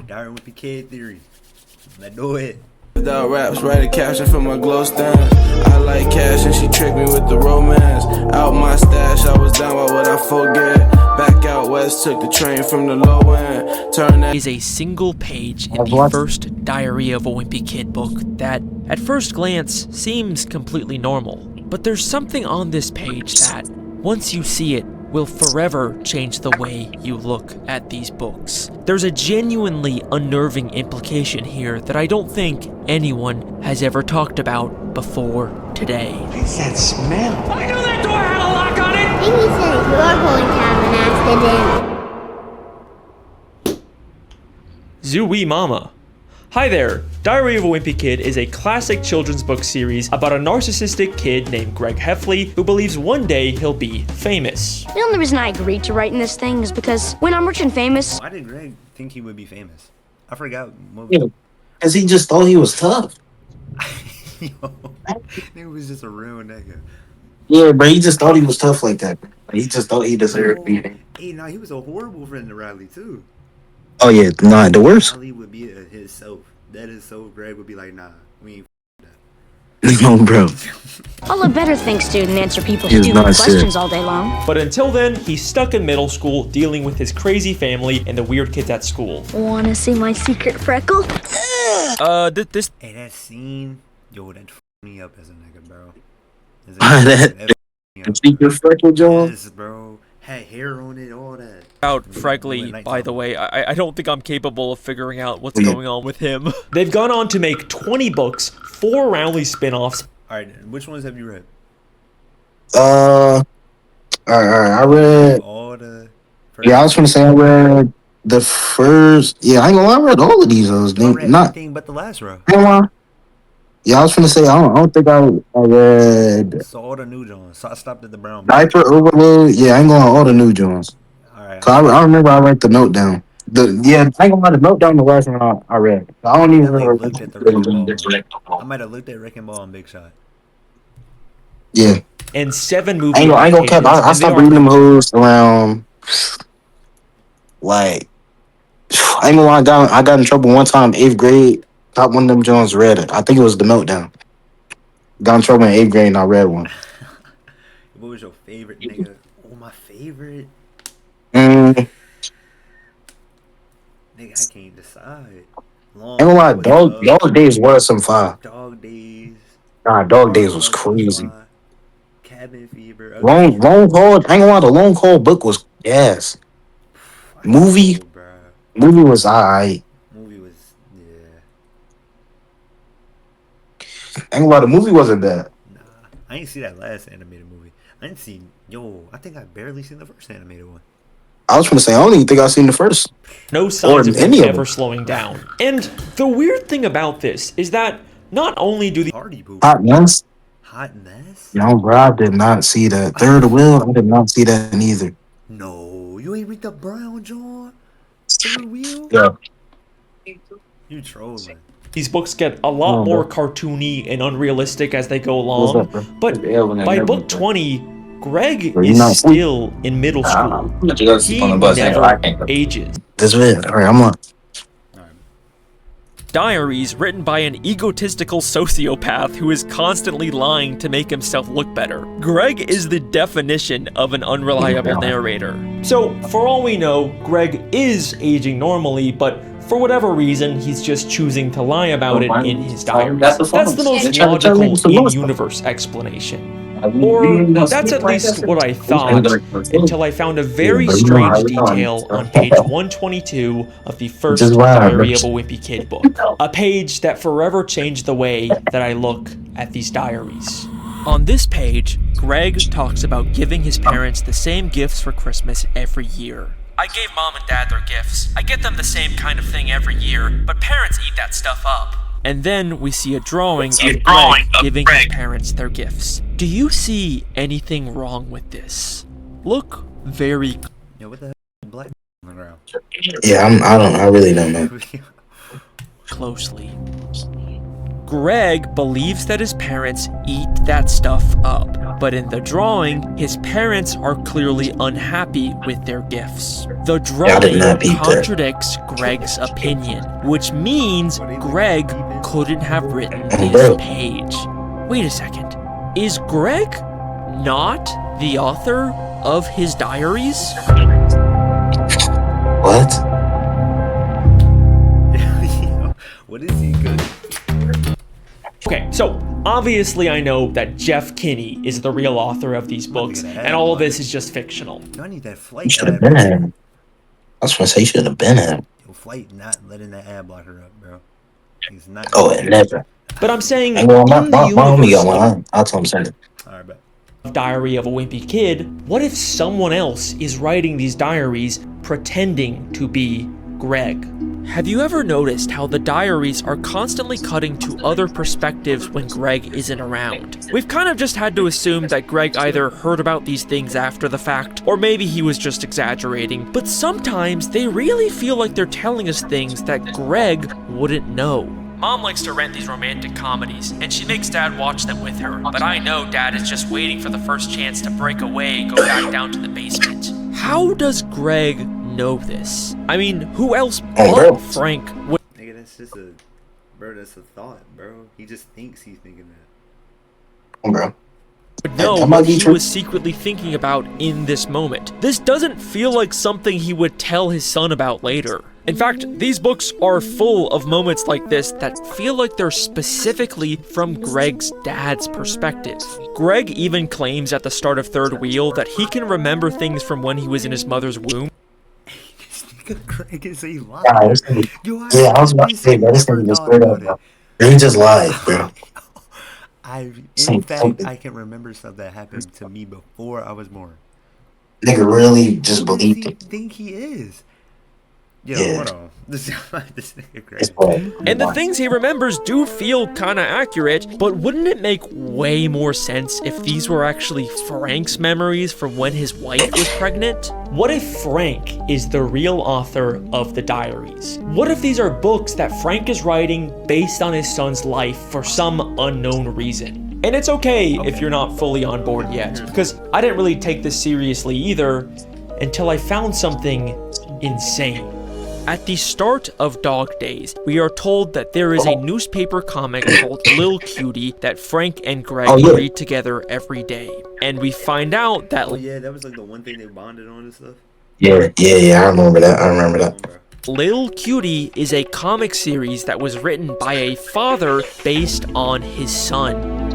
Diary Wimpy Kid theory. Let's do it. Without raps, write a caption for my glow stand. I like cash and she tricked me with the romance. Out my stash, I was down, why would I forget? Back out west, took the train from the low end. Turn that is a single page in the first Diary of a Wimpy Kid book that, at first glance, seems completely normal. But there's something on this page that, once you see it, will forever change the way you look at these books. There's a genuinely unnerving implication here that I don't think anyone has ever talked about before today. What's that smell? I knew that door had a lock on it! Maybe says you're going to have an accident. Zooey Mama. Hi there! Diary of a Wimpy Kid is a classic children's book series about a narcissistic kid named Greg Heffley who believes one day he'll be famous. The only reason I agreed to write in this thing is because when I'm rich and famous... Why did Greg think he would be famous? I forgot. Because he just thought he was tough. Yo, it was just a real nigga. Yeah, but he just thought he was tough like that. He just thought he deserved beating. Hey, nah, he was a horrible friend to Riley too. Oh yeah, nah, the worst. Riley would be his self. That is so. Greg would be like, nah, we ain't No, bro. I'll let better things do than answer people's He's stupid not questions all day long. But until then, he's stuck in middle school dealing with his crazy family and the weird kids at school. Wanna see my secret freckle? This... Hey, that scene, yo, that f***ed me up as a nigga, bro. That secret freckle, John. Yes, bro. Had hair on it, all that. Frankly, by the way, I don't think I'm capable of figuring out what's going on with him. They've gone on to make 20 books, 4 Rowley spin-offs. Alright, which ones have you read? Alright, I read. All the. Yeah, I was gonna say I read the first. Yeah, I ain't gonna lie, I read all of these. Not anything but the last row. Yeah, I was gonna say I don't think I read. So all the new Johns. So I stopped at the brown. Diaper Overload. Yeah, I ain't going all the new Jones. Alright. So I remember I read the note down. I ain't gonna lie, the note down the last one I read. I don't even remember. Looked at the Rick and Ball. I might have looked at Rick and Ball and Big Shot. Yeah. And 7 movies. I ain't gonna cap. I stopped reading them hoes around. Like, I ain't gonna lie, I got in trouble one time, 8th grade. Top one of them Jones read it. I think it was the Meltdown. Got in trouble in 8th grade and I read one. What was your favorite, nigga? Oh, my favorite? Nigga, I can't decide. Ain't gonna lie, Dog Days was some fire. Dog Days. Nah, Dog Days was crazy. Cabin Fever. Long Haul, ain't gonna lie, the Long Haul book was gas. Movie was alright. Movie was, yeah. Ain't gonna lie, the movie wasn't bad. Nah, I ain't see that last animated movie. I didn't see, I think I barely seen the first animated one. I was gonna say, I don't even think I've seen the first. No signs of any him of ever them. slowing down. And the weird thing about this is that not only do the Party Boo. Hot Mess? Hot Mess? Yo, bro, I did not see that. Third Wheel, I did not see that neither. No, you ain't read the Brown John? Third Wheel? Yeah. You trolling. these books get a lot more cartoony and unrealistic as they go along. But by book 20, Greg is still in middle school. He never ages. That's it. All right, I'm on. Diaries written by an egotistical sociopath who is constantly lying to make himself look better. Greg is the definition of an unreliable narrator. So, for all we know, Greg is aging normally, but for whatever reason, he's just choosing to lie about it in his diaries. That's the most logical in-universe explanation. Or that's at least what I thought, until I found a very strange detail on page 122 of the first Diary of a Wimpy Kid book. A page that forever changed the way that I look at these diaries. On this page, Greg talks about giving his parents the same gifts for Christmas every year. I gave mom and dad their gifts. I get them the same kind of thing every year, but parents eat that stuff up. And then we see a drawing of Greg giving his parents their gifts. Do you see anything wrong with this? Look very what the hell is black on the ground? Yeah, I really don't know. closely. Greg believes that his parents eat that stuff up, but in the drawing, his parents are clearly unhappy with their gifts. The drawing contradicts Greg's opinion, which means Greg couldn't have written this page. Wait a second. Is Greg not the author of his diaries? What? What is he good? Okay, so obviously I know that Jeff Kinney is the real author of these books, and all of this is just fictional. I need that You flight. should have been him. I was gonna say you should have been him. Yo, flight not letting that ad blocker up, bro. He's not. Oh, it never. But I'm saying, And well, in the my homie got universe one. I'll tell him something. Alright, bet. of Diary of a Wimpy Kid, what if someone else is writing these diaries pretending to be Greg? Have you ever noticed how the diaries are constantly cutting to other perspectives when Greg isn't around? We've kind of just had to assume that Greg either heard about these things after the fact, or maybe he was just exaggerating, but sometimes they really feel like they're telling us things that Greg wouldn't know. Mom likes to rent these romantic comedies, and she makes Dad watch them with her, but I know Dad is just waiting for the first chance to break away and go back down to the basement. How does Greg know this? I mean, who else but Frank would— Nigga, that's just that's a thought, bro. He just thinks he's thinking that. Oh, bro. know what he was secretly thinking about in this moment. This doesn't feel like something he would tell his son about later. In fact, these books are full of moments like this that feel like they're specifically from Greg's dad's perspective. Greg even claims at the start of Third Wheel that he can remember things from when he was in his mother's womb. Greg is a liar. Yeah, I was about to say, bro, this thing just straight up, bro. He just lied, bro. In fact, I can remember stuff that happened to me before I was born. Nigga really just believed it. Think he is? Yo, Yeah. hold on. This nigga crazy. And the things he remembers do feel kinda accurate, but wouldn't it make way more sense if these were actually Frank's memories from when his wife was pregnant? What if Frank is the real author of the diaries? What if these are books that Frank is writing based on his son's life for some unknown reason? And it's okay if you're not fully on board yet, because I didn't really take this seriously either until I found something insane. At the start of Dog Days, we are told that there is a newspaper comic called Lil Cutie that Frank and Greg read together every day. And we find out that— Oh yeah, that was like the one thing they bonded on and stuff. Yeah, I remember that. Lil Cutie is a comic series that was written by a father based on his son.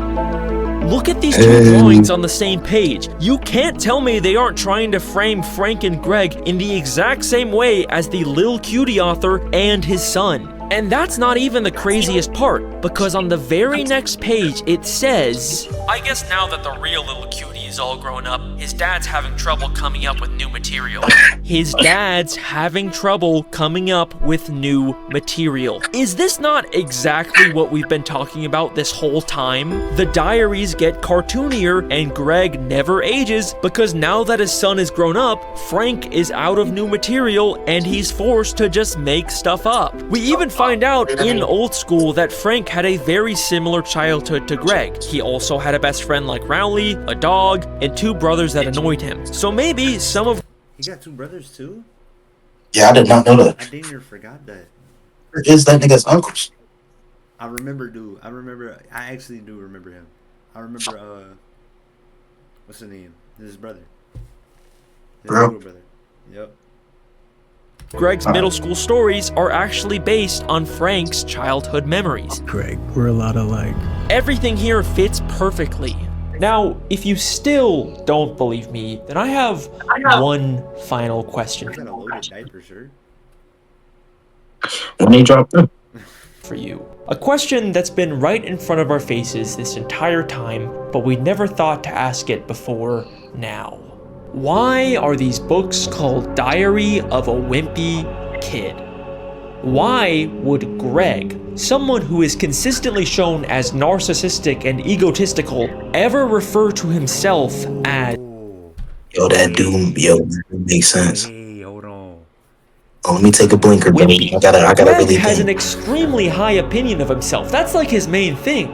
Look at these two drawings on the same page. You can't tell me they aren't trying to frame Frank and Greg in the exact same way as the Lil Cutie author and his son. And that's not even the craziest part, because on the very next page it says, I guess now that the real Lil Cutie is all grown up, his dad's having trouble coming up with new material. His dad's having trouble coming up with new material. Is this not exactly what we've been talking about this whole time? The diaries get cartoonier and Greg never ages because now that his son is grown up, Frank is out of new material and he's forced to just make stuff up. We even find out in Old School that Frank had a very similar childhood to Greg. He also had a best friend like Rowley, a dog, and two brothers that annoyed him. So maybe some of— He got two brothers too? Yeah, I did not know that. I didn't even forgot that. Where is that nigga's uncles? I actually do remember him. I remember, what's his name? His brother. His Bro. little brother. Yep. Greg's middle school stories are actually based on Frank's childhood memories. Greg, we're a lot alike. Everything here fits perfectly. Now, if you still don't believe me, then I have one final question I got a loaded diaper shirt. When they dropped them. for you. A question that's been right in front of our faces this entire time, but we never thought to ask it before now. Why are these books called Diary of a Wimpy Kid? Why would Greg, someone who is consistently shown as narcissistic and egotistical, ever refer to himself as— Yo, that dude, makes sense. Hey, hold on. Oh, let me take a blinker, baby. Wimpy. I gotta Greg really has an think. extremely high opinion of himself. That's like his main thing.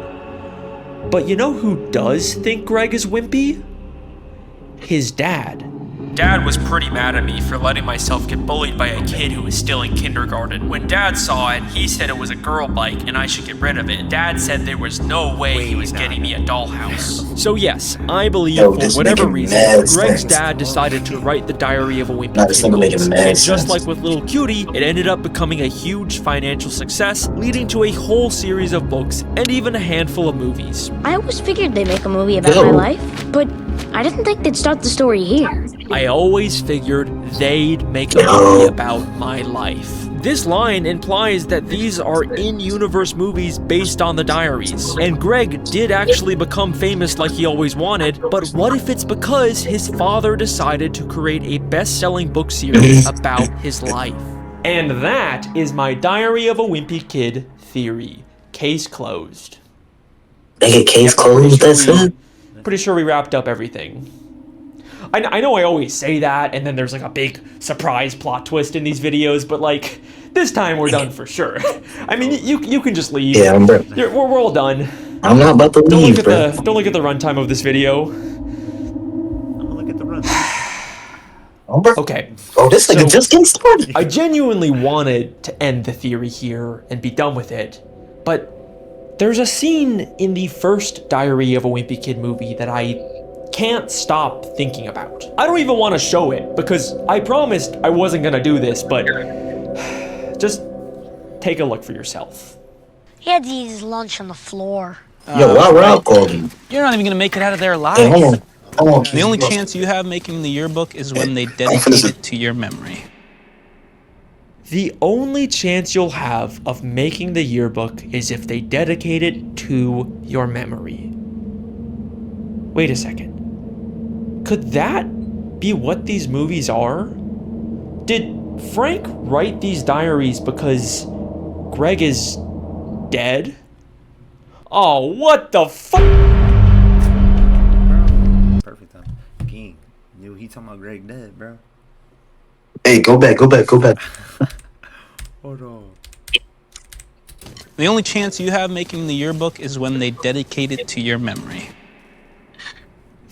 But you know who does think Greg is wimpy? His dad. Dad was pretty mad at me for letting myself get bullied by a kid who was still in kindergarten. When Dad saw it, he said it was a girl bike and I should get rid of it. Dad said there was no way he was getting me a dollhouse. So yes, I believe Yo, for this whatever making reason, mad Greg's sense. dad decided to write the Diary of a Wimpy Nah, this Kid nigga making books. mad And just sense. like with Little Cutie, it ended up becoming a huge financial success, leading to a whole series of books and even a handful of movies. I always figured they'd make a movie about Yo. my life, but I didn't think they'd start the story here. I always figured they'd make a movie about my life. This line implies that these are in-universe movies based on the diaries. And Greg did actually become famous like he always wanted, but what if it's because his father decided to create a best-selling book series about his life? And that is my Diary of a Wimpy Kid theory. Case closed. Nigga, case Yep, I'm pretty closed. sure That's we- it. Pretty sure we wrapped up everything. I know I always say that, and then there's like a big surprise plot twist in these videos, but like, this time we're done for sure. I mean, you can just leave. Yeah, bro. We're all done. I'm not about to Don't leave, look bro. at the runtime of this video. I'm gonna look at the run. Oh, bro. Okay. Oh, this nigga So- just getting started. I genuinely wanted to end the theory here and be done with it, but there's a scene in the first Diary of a Wimpy Kid movie that I can't stop thinking about. I don't even want to show it because I promised I wasn't gonna do this, but just take a look for yourself. He had to eat his lunch on the floor. Yo, why Rob called me? You're not even gonna make it out of there alive. Hey, hold on. Hold on. The only chance you have making the yearbook is when they dedicate it to your memory. The only chance you'll have of making the yearbook is if they dedicate it to your memory. Wait a second. Could that be what these movies are? Did Frank write these diaries because Greg is dead? Oh, what the fuck? Perfect time. King. Knew he talking about Greg dead, bro. Hey, go back. Hold on. The only chance you have making the yearbook is when they dedicate it to your memory.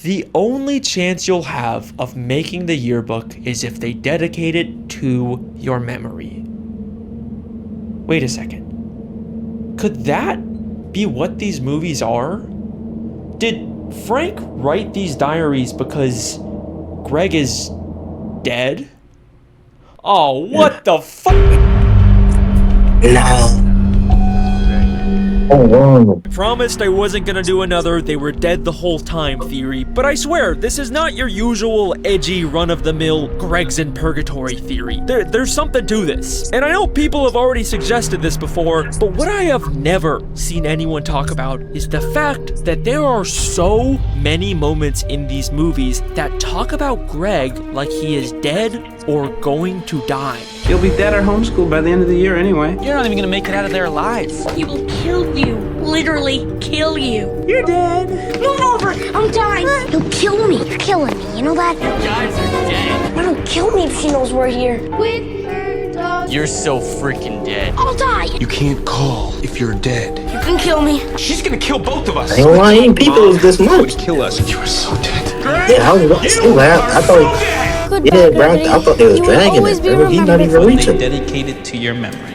The only chance you'll have of making the yearbook is if they dedicate it to your memory. Wait a second. Could that be what these movies are? Did Frank write these diaries because Greg is dead? Oh, what the fuck? Nah. Oh, wow. I promised I wasn't gonna do another "they were dead the whole time" theory, but I swear, this is not your usual edgy, run-of-the-mill Greg's in purgatory theory. There's something to this. And I know people have already suggested this before, but what I have never seen anyone talk about is the fact that there are so many moments in these movies that talk about Greg like he is dead or going to die. You'll be dead or homeschooled by the end of the year anyway. You're not even gonna make it out of there alive. He will kill you. Literally kill you. You're dead. Move over. I'm dying. He'll kill me. You're killing me. You know that? You guys are dead. Mom will kill me if she knows we're here. With her dog. You're so freaking dead. I'll die. You can't call if you're dead. You can kill me. She's gonna kill both of us. I ain't gonna lie, ain't people this Would much. kill us. You are so dead. Yeah, I was about to say that. I thought, Goodbye, bro, Gravity. I thought they was You will dragging always it, be bro. He not even remembered. When they reaching. dedicate it to your memory.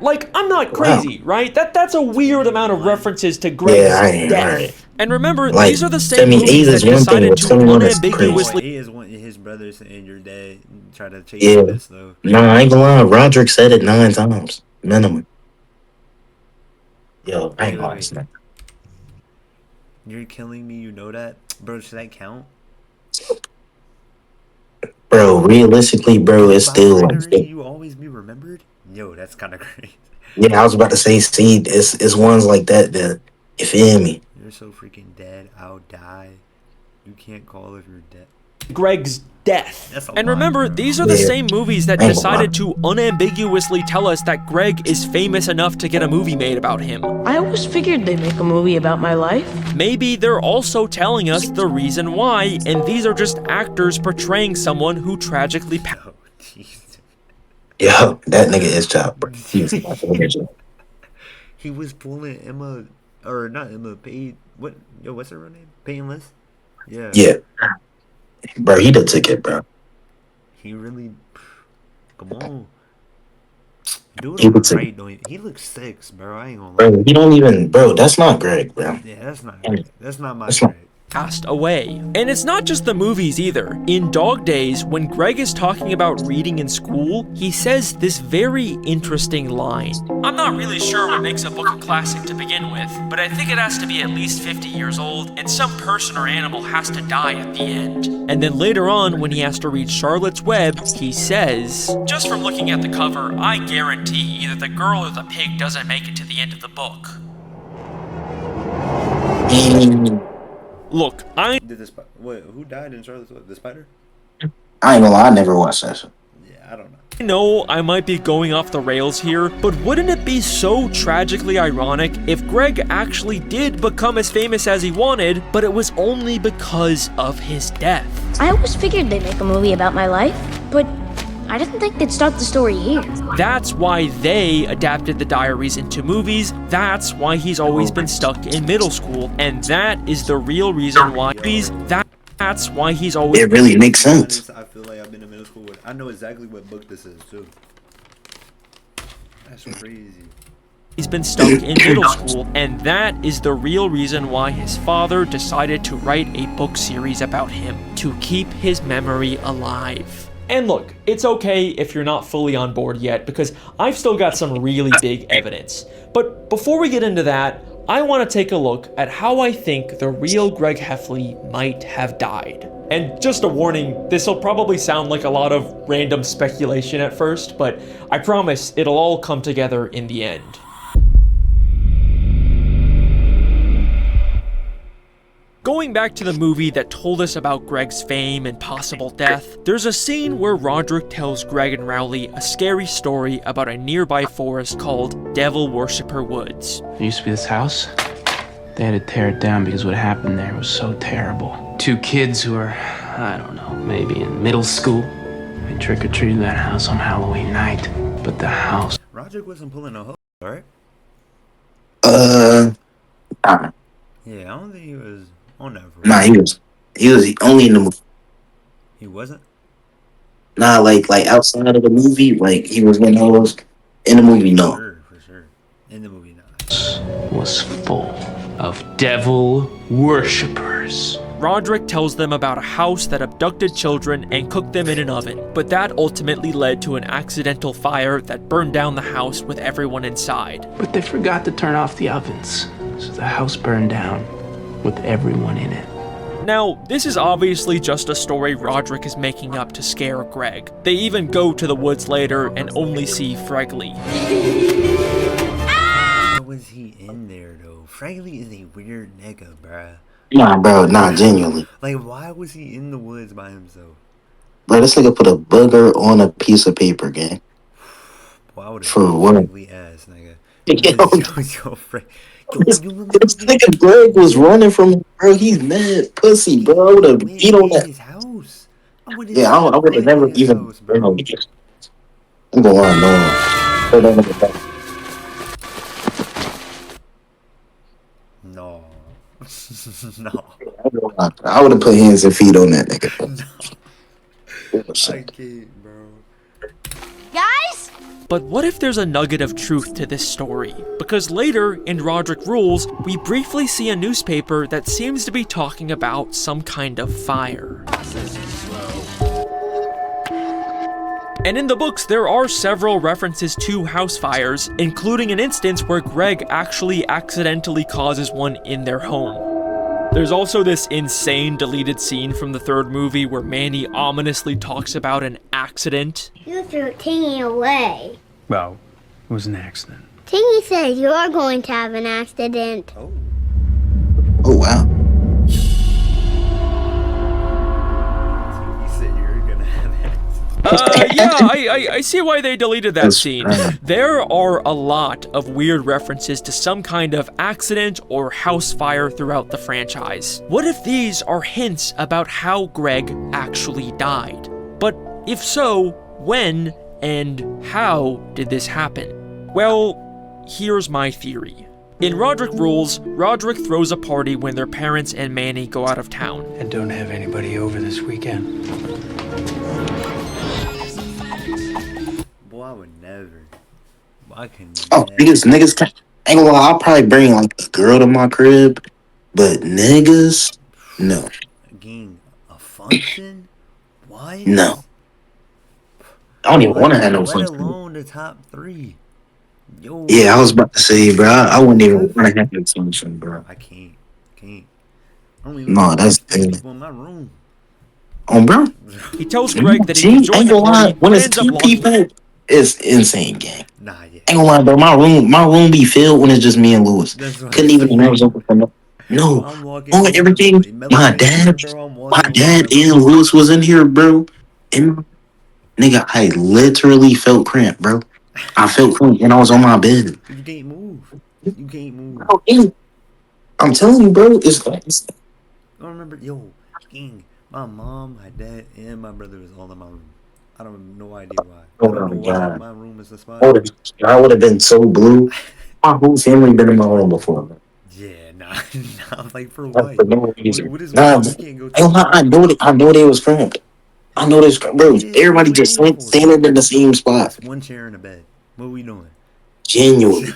Like, I'm not crazy, right? That's a weird amount of references to Greg's Yeah, I ain't death. right. And remember, Like, these are the I same mean, movies age is that one thing, decided but to 21 is unambiguously He is one his brother saying you're dead and try to chase Yeah. this though. Nah, I ain't gonna lie. Roderick said it 9 times. Minimum. Yo, I ain't gonna lie. You're killing me, you know that? Bro, should that count? Bro, realistically, bro, it's still like, You always be remembered? Yo, that's kind of crazy. yeah, I was about to say, see, it's ones like that that, you feel me? You're so freaking dead, I'll die. You can't call if you're dead. Greg's death. That's a And lot, remember, bro. these are the Yeah. same movies that Ain't decided to unambiguously tell us that Greg is famous enough to get a movie made about him. I always figured they'd make a movie about my life. Maybe they're also telling us the reason why, and these are just actors portraying someone who tragically passed. Oh, jeez. Yo, that nigga is Chop, bro. He was He was pulling Emma, or not Emma, what, yo, what's her real name? Painless? Yeah. yeah, bro. He the ticket, bro. He really, come on. Do it He on the the ticket, right, don't he? He looks six, bro. I ain't gonna lie. bro. He don't even, bro. That's not Greg, bro. Yeah, that's not Greg. That's not my That's not. Greg. Passed away. And it's not just the movies either. In Dog Days, when Greg is talking about reading in school, he says this very interesting line. I'm not really sure what makes a book a classic to begin with, but I think it has to be at least 50 years old, and some person or animal has to die at the end. And then later on, when he has to read Charlotte's Web, he says, just from looking at the cover, I guarantee either the girl or the pig doesn't make it to the end of the book. Look, Who died in Charlotte's Web? The spider? I ain't gonna lie. I never watched that shit. Yeah, I don't know. I know I might be going off the rails here, but wouldn't it be so tragically ironic if Greg actually did become as famous as he wanted, but it was only because of his death? I always figured they'd make a movie about my life, but I didn't think they'd start the story here. That's why they adapted the diaries into movies. That's why he's always been stuck in middle school. And that is the real reason why that's why he's always... It really makes sense. I feel like I've been in middle school with. I know exactly what book this is, too. That's crazy. He's been stuck in middle school, and that is the real reason why his father decided to write a book series about him, to keep his memory alive. And look, it's okay if you're not fully on board yet, because I've still got some really big evidence. But before we get into that, I want to take a look at how I think the real Greg Heffley might have died. And just a warning, this will probably sound like a lot of random speculation at first, but I promise it'll all come together in the end. Going back to the movie that told us about Greg's fame and possible death, there's a scene where Roderick tells Greg and Rowley a scary story about a nearby forest called Devil Worshipper Woods. There used to be this house. They had to tear it down because what happened there was so terrible. Two kids who were, I don't know, maybe in middle school. They trick-or-treated that house on Halloween night. But the house... Roderick wasn't pulling no hoe, right? Nah. Yeah, I don't think he was on that. Nah, he was only in the movie. He wasn't? Nah, like outside of the movie, like he was in those. In the movie, no. For sure. In the movie, no. Was full of devil worshippers. Roderick tells them about a house that abducted children and cooked them in an oven, but that ultimately led to an accidental fire that burned down the house with everyone inside. But they forgot to turn off the ovens, so the house burned down with everyone in it. Now, this is obviously just a story Roderick is making up to scare Greg. They even go to the woods later and only see Fregley. Why was he in there, though? Fregley is a weird nigga, bruh. Nah, bro, nah, genuinely. Like, why was he in the woods by himself? Bro, this nigga put a booger on a piece of paper, gang. Why would For what? Fregley ass, nigga? This nigga Greg was running from him, bro. He's mad pussy, bro. I would have beat on that. His house. I would have never even. House, bro. I'm going on, no. No. I would have put hands and feet on that nigga. I can't, bro. Guys? But what if there's a nugget of truth to this story? Because later, in Roderick Rules, we briefly see a newspaper that seems to be talking about some kind of fire. And in the books, there are several references to house fires, including an instance where Greg actually accidentally causes one in their home. There's also this insane deleted scene from the third movie where Manny ominously talks about an accident. You threw Tingy away. Well, it was an accident. Tingy says you are going to have an accident. Oh, wow. You said you're gonna have it. I see why they deleted that scene. There are a lot of weird references to some kind of accident or house fire throughout the franchise. What if these are hints about how Greg actually died? But if so, when And how did this happen? Well, here's my theory. In Roderick Rules, Roderick throws a party when their parents and Manny go out of town. And don't have anybody over this weekend. Boy, I would never. Boy, I can Oh, never. niggas, ain't gonna lie, I'll probably bring like a girl to my crib, but niggas, no, Gang, a function? What? no. I don't even want to have no fun. Let alone the top 3. Yo. Yeah, I was about to say, bro, I wouldn't even want to have no function, bro. I can't. I don't even No, want that's people in my room. Oh, bro. He tells Greg that he See, can join ain't the gonna lie, party, when but it's ends up 2 locking people, it's insane, gang. Nah, yeah. Ain't gonna lie, bro. My room be filled when it's just me and Lewis. That's what Couldn't I'm even saying. imagine for no. I'm walking On home, everything, Mellow my next to me, dad, bro. I'm my walking home dad from and Lewis was in here, bro. And nigga, I literally felt cramped, bro. I felt cramped and I was on my bed. You can't move. You can't move. Bro, I'm telling you, bro. It's I don't remember. Yo, gang. My mom, my dad, and my brother was all in my room. I don't have no idea why. oh I don't my know why god. my room is the spot. I would have been so blue. My whole family been in my room before, bro. Yeah, nah, nah. Like for Like, what? for no reason. What is Nah, one you can't go to? I know they was cramped. I know this, bro. It is Everybody what we just aim for. standing in the same spot. It's one chair and a bed. What are we doing? Genuinely.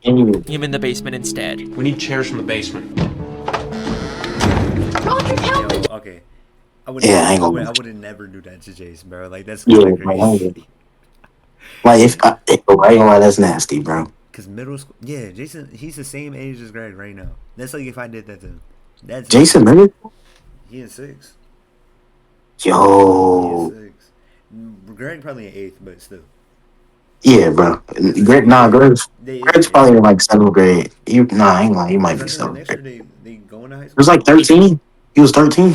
him in the basement instead. We need chairs from the basement. Yo, okay. I would never do that to Jason, bro. Like that's kind of crazy. Like if I ain't gonna lie, that's nasty, bro. Cause middle school, yeah, Jason, he's the same age as Greg right now. That's like if I did that to him. That's Jason Miller? He in 6. Yo. He in 6. Greg probably in 8th, but still. Yeah, bro. Greg's probably in like 7th grade. I ain't lying, he might be 7th Next year grade. they going to high He school. was like 13. He was 13.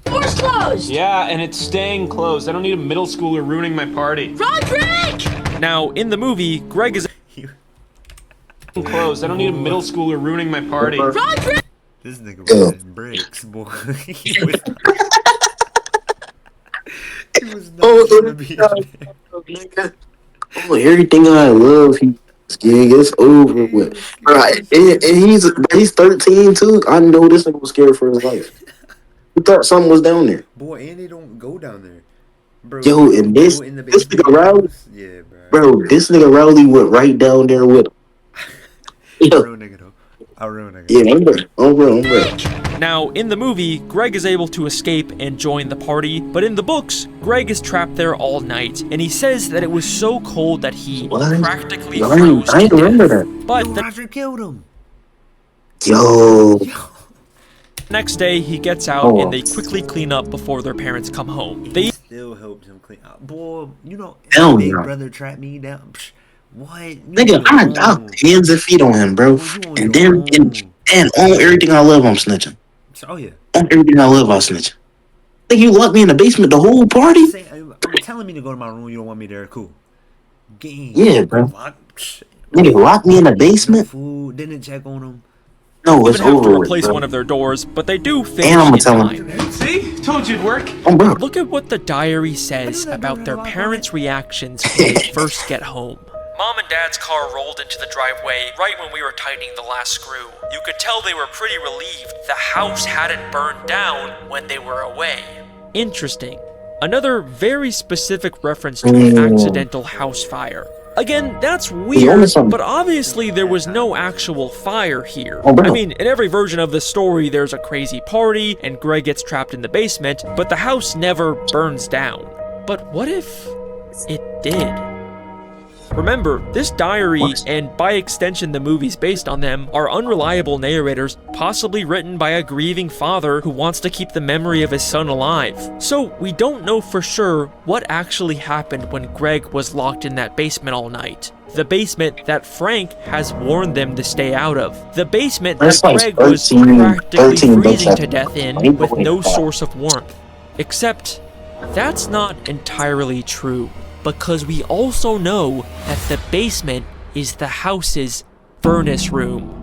Door's closed! Yeah, and it's staying closed. I don't need a middle schooler ruining my party. Roderick! Now, in the movie, Greg is closed. I don't need a middle schooler ruining my party. Roderick! This nigga was in bricks, boy. He was not gonna be in there. Oh, everything I love, it's over with. Right, and he's 13 too. I know this nigga was scared for his life. He thought something was down there. Boy, and they don't go down there. Bro, Yo, and this nigga Rowley, yeah, bro. This nigga Rowley went right down there with him. Real nigga though. A real nigga. Yeah, I'm real. Now, in the movie, Greg is able to escape and join the party, but in the books, Greg is trapped there all night, and he says that it was so cold that he practically froze I to remember death. that. But Roger killed him. Yo. Next day, he gets out and they quickly clean up before their parents come home. They still helped him clean up. Boy, you know, Hell big no. brother trapped me down. Psh, what? Nigga, I'm hands and feet on him, bro. And then, and on everything I love, I'm snitching. Oh, yeah. On everything I love, I'm snitching. Think you locked me in the basement the whole party? I'm telling me to go to my room. You don't want me there. Cool. Game. Yeah, bro. Nigga, lock me in the basement? Food. Didn't check on him. No, it's even have over to with, replace bro. one of their doors, but they do finish And I'm in gonna tell him. time. See? Told you it'd work. Oh, bro. Look at what the diary says about their parents' reactions when they first get home. Mom and Dad's car rolled into the driveway right when we were tightening the last screw. You could tell they were pretty relieved the house hadn't burned down when they were away. Interesting. Another very specific reference to an accidental house fire. Again, that's weird, but obviously there was no actual fire here. I mean, in every version of the story, there's a crazy party, and Greg gets trapped in the basement, but the house never burns down. But what if it did? Remember, this diary, and by extension the movies based on them, are unreliable narrators, possibly written by a grieving father who wants to keep the memory of his son alive. So we don't know for sure what actually happened when Greg was locked in that basement all night. The basement that Frank has warned them to stay out of. The basement that Greg was practically freezing to death in with no source of warmth. Except, that's not entirely true, because we also know that the basement is the house's furnace room.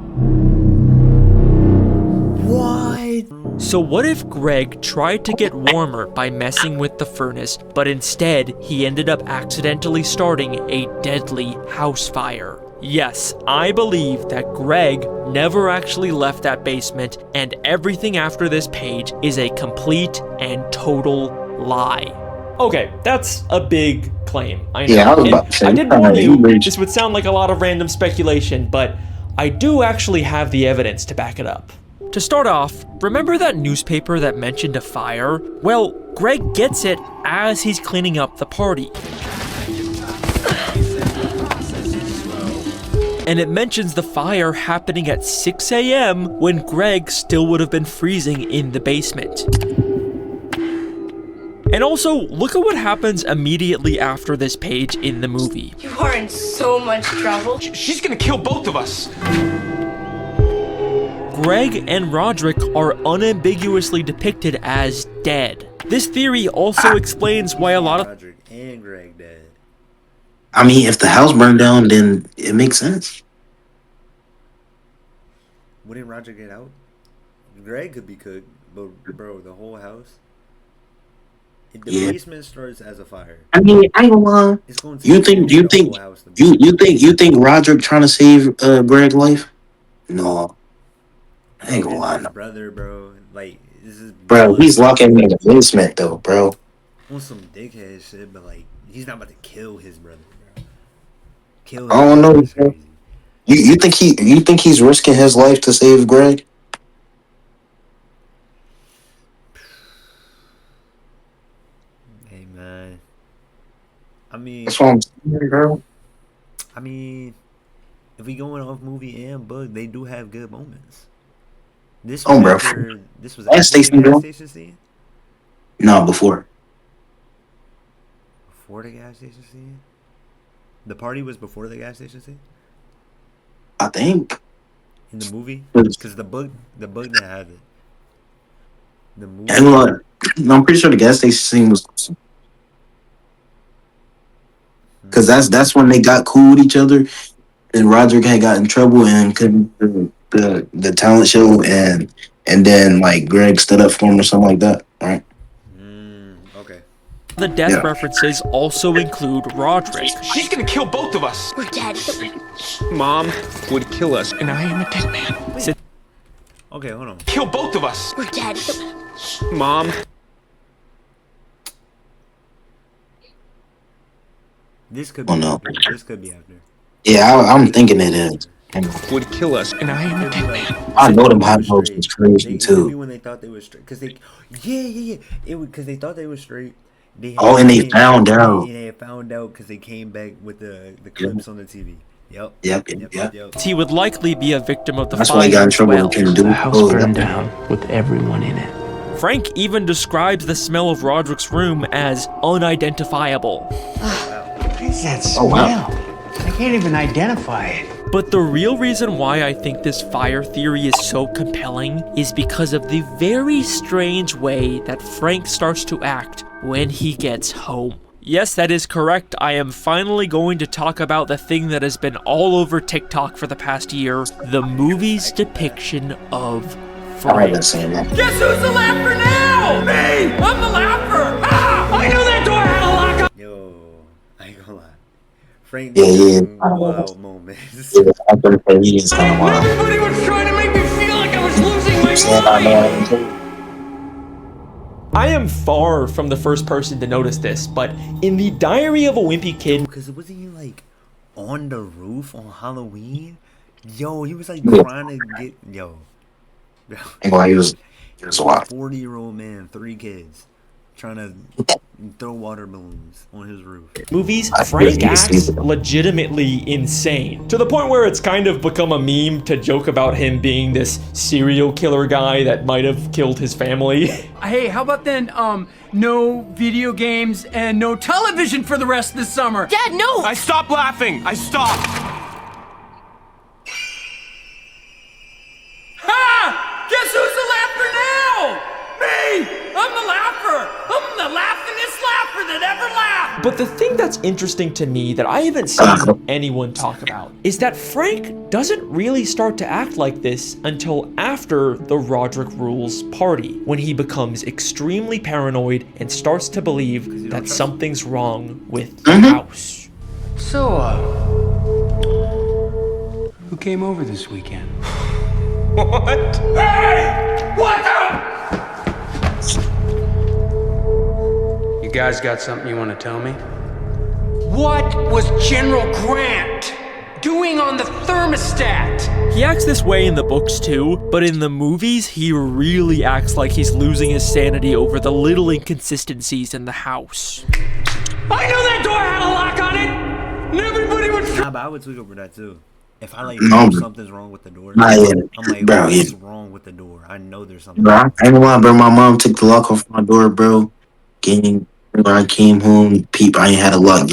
What? So what if Greg tried to get warmer by messing with the furnace, but instead he ended up accidentally starting a deadly house fire? Yes, I believe that Greg never actually left that basement, and everything after this page is a complete and total lie. Okay, that's a big claim, I know. Yeah, I was And about to say, I did warn you, this would sound like a lot of random speculation, but I do actually have the evidence to back it up. To start off, remember that newspaper that mentioned a fire? Well, Greg gets it as he's cleaning up the party. And it mentions the fire happening at 6 a.m. when Greg still would have been freezing in the basement. And also, look at what happens immediately after this page in the movie. You are in so much trouble. She's gonna kill both of us. Greg and Roderick are unambiguously depicted as dead. This theory also explains why a lot of Roderick and Greg dead. I mean, if the house burned down, then it makes sense. Wouldn't Roderick get out? Greg could be cooked, but bro, the whole house. If the basement starts as a fire. I mean, I ain't gonna lie. It's going to You think Roderick trying to save Greg's life? No, I ain't gonna lie. His brother, bro. Like, this is Bro, he's locking him in the basement though, bro. on some dickhead shit, but like, he's not about to kill his brother, bro. Kill him. I don't know. Bro. You think he's risking his life to save Greg? Hey man. I mean, That's what I'm saying, bro. I mean, if we going off movie and book, they do have good moments. This was bro. after, this was Gas after the station, gas bro. station scene? No, before. Before the gas station scene? The party was before the gas station scene? I think. In the movie? Because the book didn't have it. The movie. And look, I'm pretty sure the gas station scene was. Because that's when they got cool with each other, and Roderick had got in trouble and couldn't do the talent show, and then like Greg stood up for him or something like that, right? Okay. The death references also include Roderick. She's gonna kill both of us. We're dead. Mom would kill us, and I am a dead man. Okay, hold on. Kill both of us. We're dead. Mom. This could be after. This could be after. Yeah, I'm thinking it is. Would kill us, and I am a dead man. I know them hot dogs was crazy too. When they thought they were straight, because they, yeah. It was because they thought they were straight. And they found out. Yeah, they found out because they came back with the clips on the TV. Yep. He would likely be a victim of the That's fire why he got in as trouble well. with him doing The house burned down with everyone in it. Frank even describes the smell of Roderick's room as unidentifiable. What is that Oh, smell? wow. I can't even identify it. But the real reason why I think this fire theory is so compelling is because of the very strange way that Frank starts to act when he gets home. Yes, that is correct. I am finally going to talk about the thing that has been all over TikTok for the past year, the movie's depiction of Frank. Guess who's the laugher now? Me! I'm the laugher! Ah! I knew that door had a lock on! Yo, I ain't gonna lie. Frank Yeah. wild moments. Yeah, I think he is kind of wild. Everybody was trying to make me feel like I was losing my mind! I am far from the first person to notice this, but in the Diary of a Wimpy Kid, Because wasn't he like on the roof on Halloween? Yo, he was like trying to get He was wild. 40-year-old man, 3 kids, trying to throw water balloons on his roof. movies, Frank acts legitimately insane. To the point where it's kind of become a meme to joke about him being this serial killer guy that might have killed his family. Hey, how about then, no video games and no television for the rest of the summer? Dad, no! I stopped laughing. I stopped. Ha! Guess who's the laugher now? Me! I'm the laugher! I'm the laughingest laugher that ever laughed! But the thing that's that's interesting to me that I haven't seen anyone talk about is that Frank doesn't really start to act like this until after the Roderick Rules party, when he becomes extremely paranoid and starts to believe that something's wrong with the house. So, who came over this weekend? What? Hey! What the? You guys got something you want to tell me? What was General Grant doing on the thermostat? He acts this way in the books too, but in the movies, he really acts like he's losing his sanity over the little inconsistencies in the house. I knew that door had a lock on it! And everybody would... Nah, but I would tweak over that too. If I like know something's wrong with the door, I'm like, bro, what's wrong with the door? I know there's something. Bro, I ain't gonna lie, bro. My mom took the lock off my door, bro. When I came home, I ain't had a lock.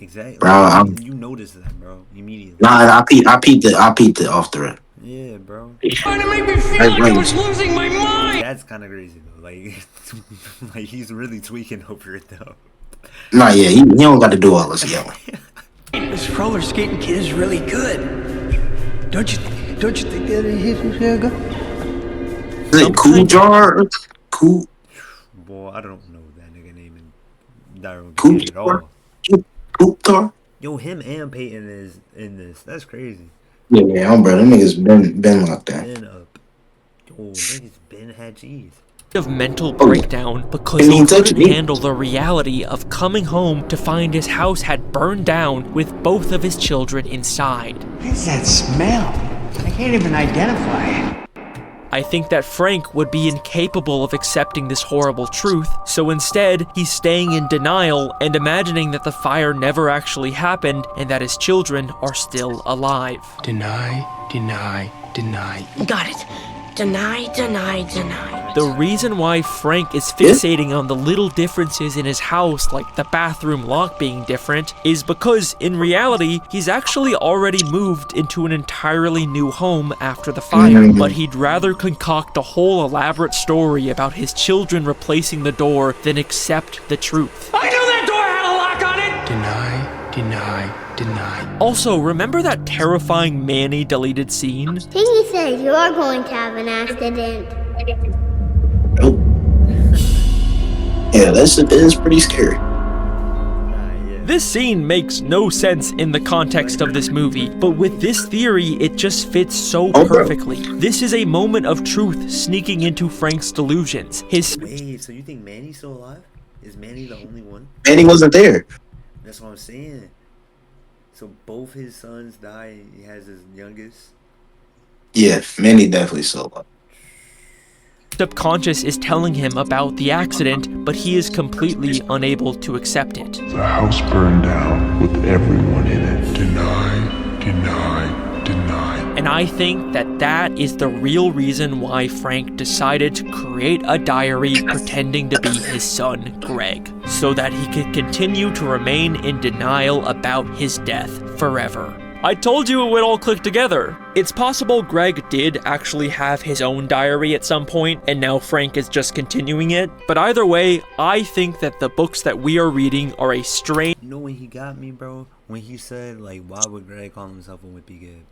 Exactly. Bro, you noticed that, bro, immediately. Nah, I peeped it off the rip. Yeah, bro. Trying to make me feel like I was losing my mind. That's kind of crazy though. Like he's really tweaking over it though. Nah, yeah, he don't got to do all this yelling. This roller skating kid is really good. Don't you think that he's good? Is it Cool Jar? Cool. Boy, I don't know that nigga name in Diary Cool at all. Cool Jar. Yo, him and Peyton is in this. That's crazy. Yeah, bro, them niggas been locked down. Been up. Yo, niggas been had cheese. Of mental breakdown because he couldn't handle the reality of coming home to find his house had burned down with both of his children inside. What's that smell? I can't even identify it. I think that Frank would be incapable of accepting this horrible truth, so instead, he's staying in denial and imagining that the fire never actually happened and that his children are still alive. Deny, deny, deny. Got it. Deny, deny, deny. The reason why Frank is fixating on the little differences in his house, like the bathroom lock being different, is because in reality, he's actually already moved into an entirely new home after the fire, but he'd rather concoct a whole elaborate story about his children replacing the door than accept the truth. I knew that door had a lock on it! Deny, deny, deny. Also, remember that terrifying Manny deleted scene? He says you're going to have an accident. Nope. Yeah, that is pretty scary. This scene makes no sense in the context of this movie, but with this theory, it just fits so perfectly. This is a moment of truth sneaking into Frank's delusions. Wait, so you think Manny's still alive? Is Manny the only one? Manny wasn't there. That's what I'm saying. So both his sons die, he has his youngest? Yeah, Manny definitely still alive. Subconscious is telling him about the accident, but he is completely unable to accept it. The house burned down with everyone in it. Deny, deny, deny. And I think that that is the real reason why Frank decided to create a diary pretending to be his son, Greg, so that he could continue to remain in denial about his death forever. I told you it would all click together. It's possible Greg did actually have his own diary at some point, and now Frank is just continuing it. But either way, I think that the books that we are reading are a strange... You know when he got me, bro? When he said, like, why would Greg call himself a Wimpy kid?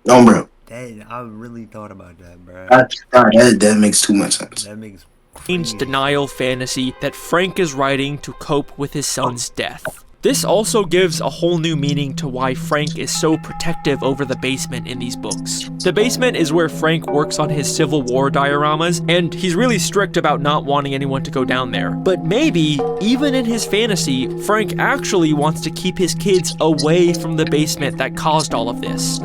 No, bro. That, I really thought about that, bro. That makes too much sense. That makes strange denial fantasy that Frank is writing to cope with his son's death. This also gives a whole new meaning to why Frank is so protective over the basement in these books. The basement is where Frank works on his Civil War dioramas, and he's really strict about not wanting anyone to go down there. But maybe, even in his fantasy, Frank actually wants to keep his kids away from the basement that caused all of this.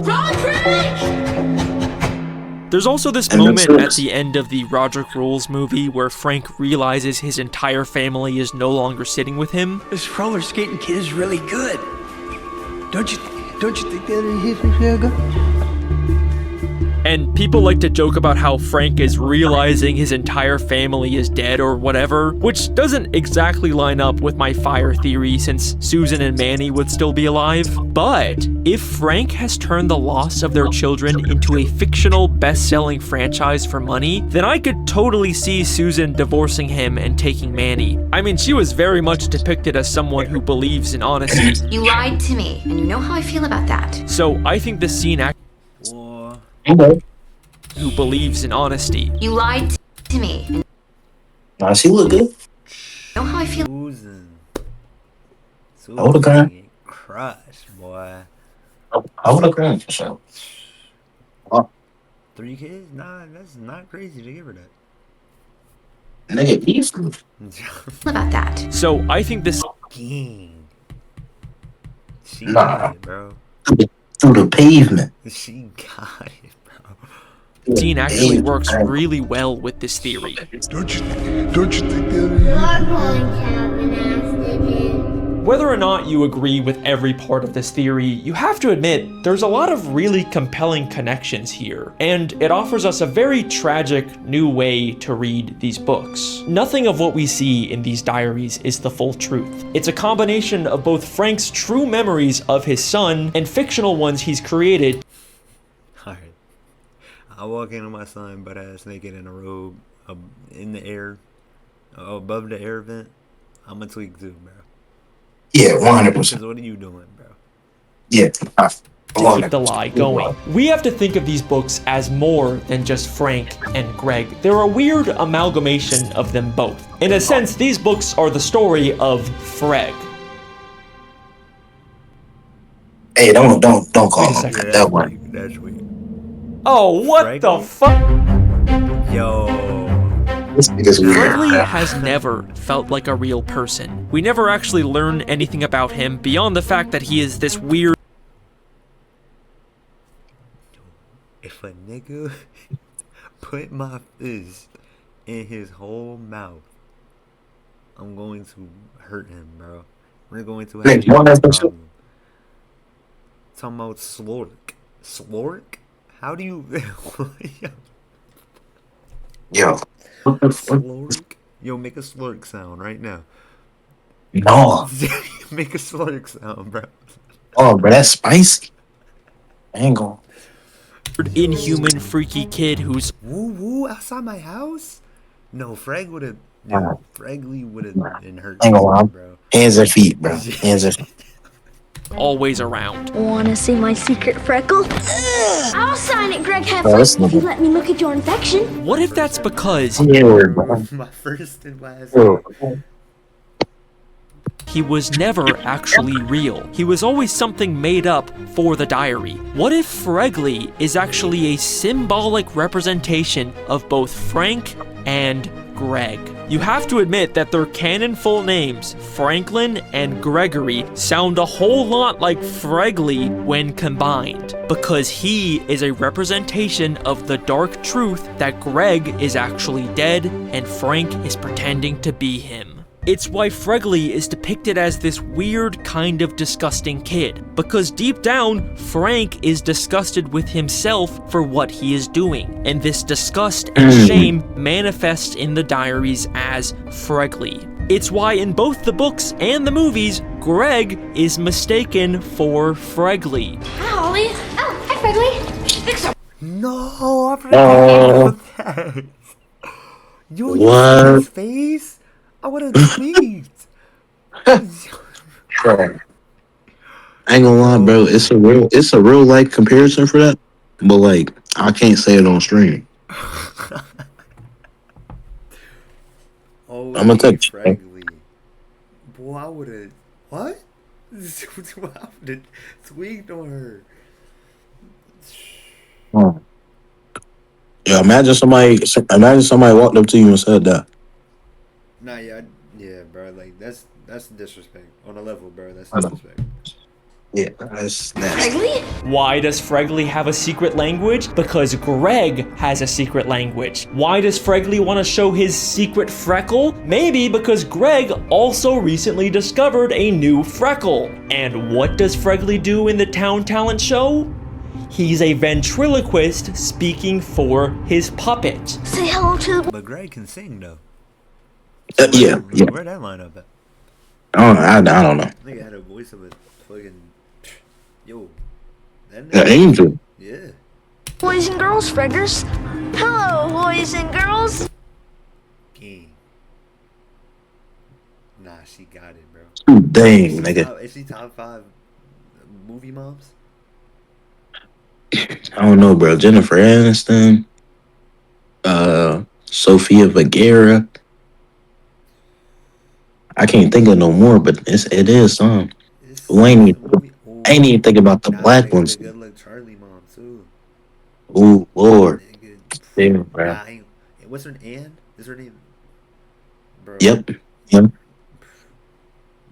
There's also this moment at the end of the Roderick Rules movie where Frank realizes his entire family is no longer sitting with him. This roller skating kid is really good. Don't you think that he's really good? And people like to joke about how Frank is realizing his entire family is dead or whatever, which doesn't exactly line up with my fire theory since Susan and Manny would still be alive. But if Frank has turned the loss of their children into a fictional best-selling franchise for money, then I could totally see Susan divorcing him and taking Manny. I mean, she was very much depicted as someone who believes in honesty. You lied to me, and you know how I feel about that. So I think this scene who believes in honesty. You lied to me. Nah, she look good. You know how I feel. Susan I would've cried. Crush, boy. I would've cried for sure. 3 kids? Nah, that's not crazy to give her that. Nigga, he's about that. So I think this She Nah. got it, bro. Through the pavement. She got it, bro. scene actually works really well with this theory. Don't you think that You're going to have an accident. Whether or not you agree with every part of this theory, you have to admit there's a lot of really compelling connections here, and it offers us a very tragic new way to read these books. Nothing of what we see in these diaries is the full truth. It's a combination of both Frank's true memories of his son and fictional ones he's created. Alright. I walk into my son butt ass naked in a robe in the air, above the air vent. I'm a tweak too, bro. Yeah, 100%. What are you doing, bro? Yeah. To keep the lie going. We have to think of these books as more than just Frank and Greg. They're a weird amalgamation of them both. In a sense, these books are the story of Freg. Hey, don't call him that one. That's weird. Oh, what the fuck? Yo. Fregley has never felt like a real person. We never actually learn anything about him beyond the fact that he is this weird. If a nigga put my fist in his whole mouth, I'm going to hurt him, bro. We're going to have a problem. Talking about slork. Slork? How do you... Yo. Slork? Yo, make a slurk sound right now. No. Make a slurk sound, bro. Oh, but that's spicy. I ain't going. Inhuman, freaky kid who's woo woo outside my house. No, Freg would have. No, Fregley would have been hurt. Ain't gonna lie, bro. Hands and feet, bro. Hands and feet. Always around. Wanna see my secret freckle? I'll sign it, Greg Oh, that's Heflin, if you let me look at your infection. What if that's because My first and last. he was never actually real? He was always something made up for the diary. What if Fregley is actually a symbolic representation of both Frank and Greg? You have to admit that their canon full names, Franklin and Gregory, sound a whole lot like Fregley when combined, because he is a representation of the dark truth that Greg is actually dead and Frank is pretending to be him. It's why Fregley is depicted as this weird kind of disgusting kid, because deep down, Frank is disgusted with himself for what he is doing, and this disgust and shame manifests in the diaries as Fregley. It's why in both the books and the movies, Greg is mistaken for Fregley. Hi, Holly. Oh, hi, Fregley. Fix her. No, I forgot about that. Yo, you see his face? I would have tweaked. Bro. I ain't gonna lie, bro. It's a real life comparison for that, but like I can't say it on stream. Oh, I'm gonna text you. Boy, I would have. What? I would have tweaked on her. Yeah, imagine somebody walked up to you and said that. Nah, yeah, bro. Like that's disrespect on a level, bro. That's disrespect. Yeah, that's nasty. Why does Fregley have a secret language? Because Greg has a secret language. Why does Fregley want to show his secret freckle? Maybe because Greg also recently discovered a new freckle. And what does Fregley do in the town talent show? he's a ventriloquist speaking for his puppet. Say hello to the... But Greg can sing though. Yeah. Where'd that line up at? I don't know. Nigga had a voice of a fucking yo. That The nigga, angel. yeah. Boys and girls, friggers. Hello, boys and girls. King. Nah, she got it, bro. Dang, nigga. Is she top 5 movie moms? I don't know, bro. Jennifer Aniston, Sofia Vergara. I can't think of no more, but it is some. I ain't even think about the black ones. The Good Luck Charlie mom too. Oh Lord, Nigga. damn, bro. Nah, what's her name? Is her name? Bro. Yep.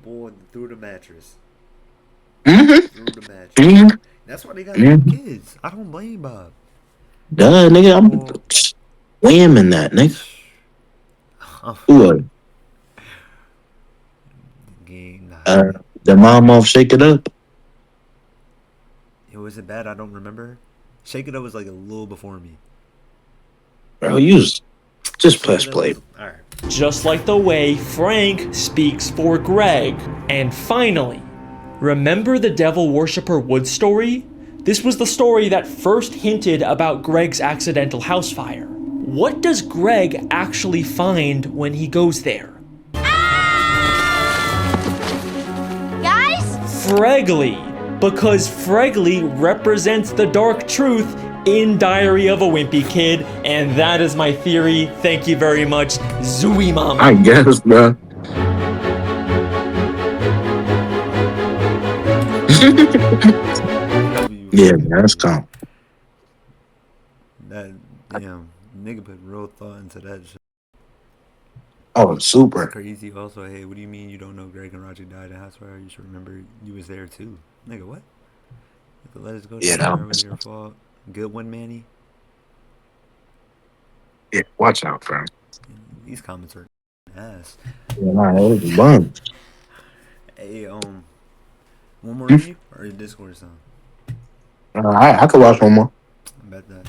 Boy, through the mattress. Mm-hmm. Through the mattress. That's why they got kids. I don't blame Bob. Duh, nigga. I'm whamming that, nigga. Who? The mom off Shake It Up. Was it bad? I don't remember. Shake It Up was like a little before me. Bro, you just press play. Alright. Just like the way Frank speaks for Greg. And finally, remember the Devil Worshipper Woods story? This was the story that first hinted about Greg's accidental house fire. What does Greg actually find when he goes there? Guys? Fregley, because Fregley represents the dark truth in Diary of a Wimpy Kid, and that is my theory. Thank you very much, Zooey Mama. I guess, bro. Yeah, that's calm. That damn nigga put real thought into that shit. Oh, super. It's crazy. Also, hey, what do you mean you don't know Greg and Roger died in house fire? You should remember you was there too, nigga. What? Let us go. Yeah, that was your fault. Good one, Manny. Yeah, watch out, bro. These comments are ass. Yeah, nah, that was a bum. Hey, one more review or a Discord song? I could watch one more. I bet that.